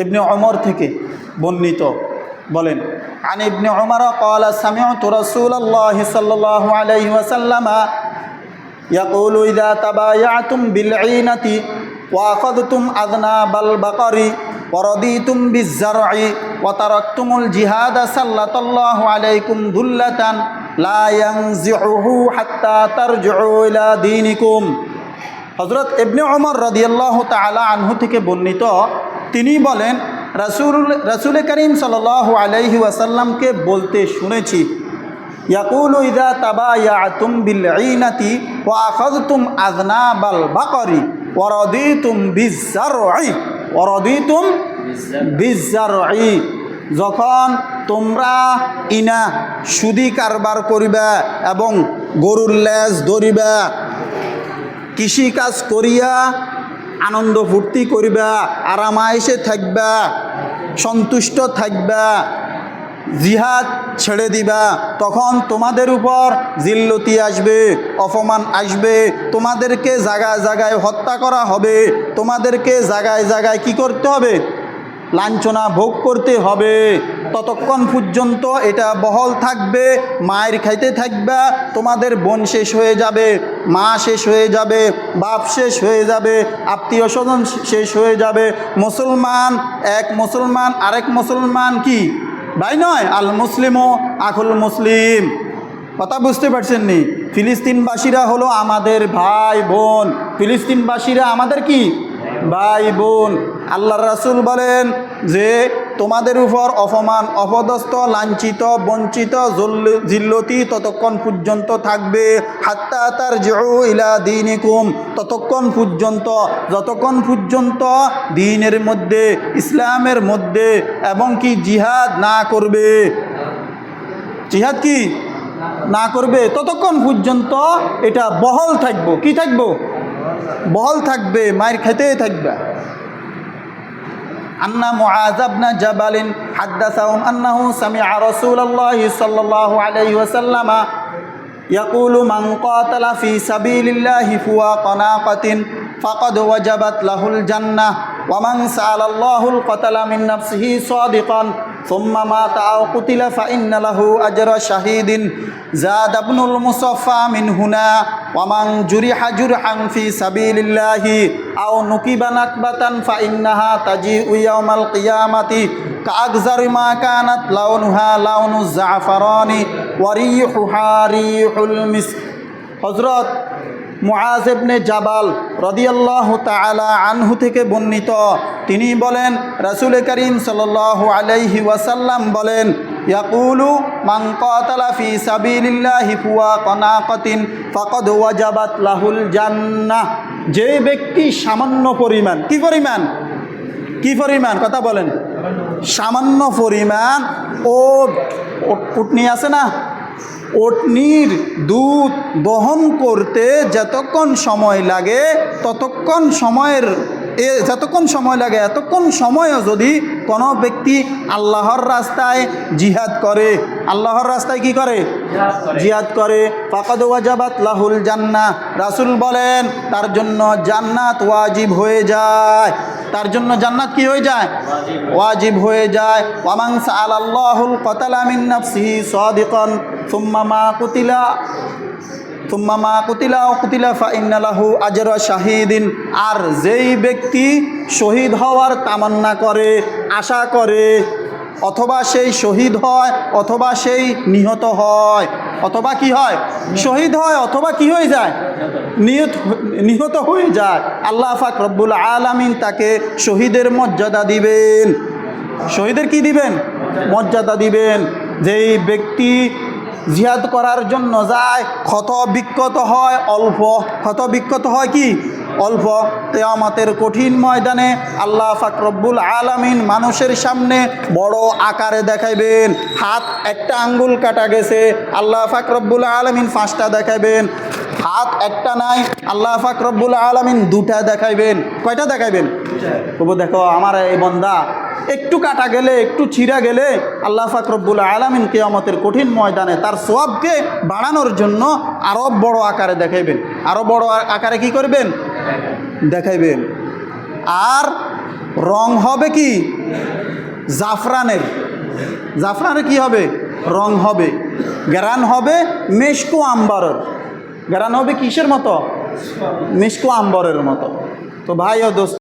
ইবনে ওমর থেকে বর্ণিত, বলেন আন ইবনে ওমর ক্বালা সামি'তু রাসূলুল্লাহি সাল্লাল্লাহু আলাইহি ওয়াসাল্লাম ইয়াকুলু ইযা তাবায়াতুম বিল ঈনাতি ওয়া আখাযতুম আযনাবাল বাকারি ওয়া রাদিতুম বিজ-জার'i ওয়া তারাকতুমুল জিহাদা সাল্লাল্লাহু আলাইকুম দুল্লাতান লা ইয়ানজি'ুহু হাত্তা তারজি'ু ইলা দীনিকুম। হযরত ইবনে ওমর রাদিয়াল্লাহু তাআলা আনহু থেকে বর্ণিত, তিনি বলেন রাসূল করিম সাল্লাল্লাহু আলাইহি ওয়াসাল্লামকে বলতে শুনেছি, ইয়াকুলু ইযা তাবায়াতুম বিল ঈনাতি ওয়া আখাযতুম আযনাবাল বাকারি ওয়া রাদিতুম বিজ-জার'i, যখন তোমরা ইনা সুদি কারবার করিবা এবং গরুর লেজ ধরিবা, কৃষিকাজ করিয়া আনন্দ ফুর্তি করিবা, আরামায়েশে থাকবা, সন্তুষ্ট থাকবা, জিহাদ ছেড়ে দিবা, তখন তোমাদের উপর জিল্লতি আসবে, অপমান আসবে, তোমাদেরকে জায়গায় জায়গায় হত্যা করা হবে, তোমাদেরকে জায়গায় জায়গায় কি করতে হবে, লাঞ্ছনা ভোগ করতে হবে। ততক্ষণ পর্যন্ত এটা বহাল থাকবে, মায়ের খাইতে থাকবা, তোমাদের বোন শেষ হয়ে যাবে, মা শেষ হয়ে যাবে, বাপ শেষ হয়ে যাবে, আত্মীয় স্বজন শেষ হয়ে যাবে। মুসলমান এক মুসলমান আরেক মুসলমান কি ভাই নয়? আল মুসলিমও আখুল মুসলিম। কথা বুঝতে পারছেন নি? ফিলিস্তিনবাসীরা হলো আমাদের ভাই বোন, ফিলিস্তিনবাসীরা আমাদের কি ভাই বোন। আল্লাহর রাসূল বলেন যে তোমাদের উপর অপমান, অপদস্থ, লাঞ্ছিত, বঞ্চিত, জিল্লতি ততক্ষণ পর্যন্ত থাকবে, হাত্তা তারজিউ ইলা দীনিকুম, ততক্ষণ পর্যন্ত, যতক্ষণ পর্যন্ত দ্বীনের মধ্যে, ইসলামের মধ্যে এবং কি জিহাদ না করবে, জিহাদ কি না করবে, ততক্ষণ পর্যন্ত এটা বহাল থাকবো। কি থাকবো? বহাল থাকবে, মায়ের খেতে থাকবে। আন্না মুআয ইবনে জাবাল হাদাসাহুম আন্নাহু সামি'a রাসূলুল্লাহি সাল্লাল্লাহু আলাইহি ওয়াসাল্লাম ইয়াকুলু মান ক্বাতালা ফি সাবিলিল্লাহি ফুওয়াকা নাকাতিন ফাকাদ ওয়াজাবাত লাহুল জান্নাহ ওয়া মান সাআলাল্লাহুল ক্বাতালা মিন নাফসিহি সাদিকান সুম্মা মাতা আও কুতিলা ফাইন্না লাহু আজরা শাহীদিন জাদ ইবনুল মুসাফফা মিন হুনা ওয়া মান জুরিহা জুরহান ফি সাবিলিল্লাহি আও নুকিবা নাকবাতান ফাইন্নাহা তাজিউ ইয়াউমাল কিয়ামাতি কাআগজারি মা কানাত লাউনুহা লাউনুজ জাফরানি ওয়া রিহুহা রিহুল মিস্ক। হযরত মুআয ইবনে জাবাল রাদিয়াল্লাহু তাআলা আনহু থেকে বর্ণিত, তিনি বলেন রাসূল করিম সাল্লাল্লাহু আলাইহি ওয়াসাল্লাম বলেন, ইয়াকুলু মান ক্বাতালা ফি সাবিলিল্লাহি ফুওয়াকা নাকাতিন ফাকাদ ওয়াজাবাত লাহুল জান্নাহ। যে ব্যক্তি সামান্য পরিমাণ, কি পরিমাণ? কি পরিমাণ? কথা বলেন। সামান্য পরিমাণ উটনি আছে না, উটনির দুধ দহন করতে যতক্ষণ সময় লাগে, ততক্ষণ সময়ের যতক্ষণ সময় লাগে এতক্ষণ সময়ও যদি কোনো ব্যক্তি আল্লাহর রাস্তায় জিহাদ করে, আল্লাহর রাস্তায় কি করে? জিহাদ করে, ফাকাদ ওয়াজাবাত লাহুল জান্নাহ। রাসূল বলেন তার জন্য জান্নাত ওয়াজিব হয়ে যায়, তার জন্য জান্নাত কি হয়ে যায়? ওয়াজিব হয়ে যায়। ওয়া মান সাআলাল্লাহুল ক্বাতালা মিন নাফসিহি সাদিকান সুম্মা মা কুতিলা ফাইন্না লাহু আজরা শাহীদিন। আর যেই ব্যক্তি শহীদ হওয়ার তামান্না করে, আশা করে, অথবা সেই শহীদ হয় অথবা সেই নিহত হয়, অথবা কি হয়? শহীদ হয় অথবা কি হয়ে যায়? নিহত হয়ে যায়, আল্লাহ পাক রব্বুল আলামিন তাকে শহীদের মর্যাদা দিবেন। শহীদের কি দিবেন? মর্যাদা দিবেন। যেই ব্যক্তি জিহাদ করার জন্য যায়, ক্ষত বিক্ষত হয় অল্প, ক্ষত বিক্ষত হয় কি অল্প, কিয়ামতের কঠিন ময়দানে আল্লাহ পাক রব্বুল আলামিন মানুষের সামনে বড় আকারে দেখাইবেন। হাত একটা আঙ্গুল কাটা গেছে, আল্লাহ পাক রব্বুল আলামিন 5টা দেখাইবেন। হাত একটা নাই, আল্লাহ পাক রব্বুল আলামিন 2টা দেখাইবেন। কয়টা দেখাইবেন? তবু দেখো আমার এই বান্দা একটু কাটা গেলে, একটু ছিঁড়া গেলে আল্লাহ পাক রব্বুল আলামিন কিয়ামতের কঠিন ময়দানে তার সওয়াবকে বাড়ানোর জন্য আরো বড় আকারে দেখাইবেন। আরো বড় আকারে কি করবেন? দেখাইবেন। আর রং হবে কি জাফরানের, জাফরানের কি হবে রং হবে, গ্রান হবে মেশকো আম্বারের, গ্রান হবে কিসের মতো মিশকো আম্বরের মতো। তো ভাই ও দোস্ত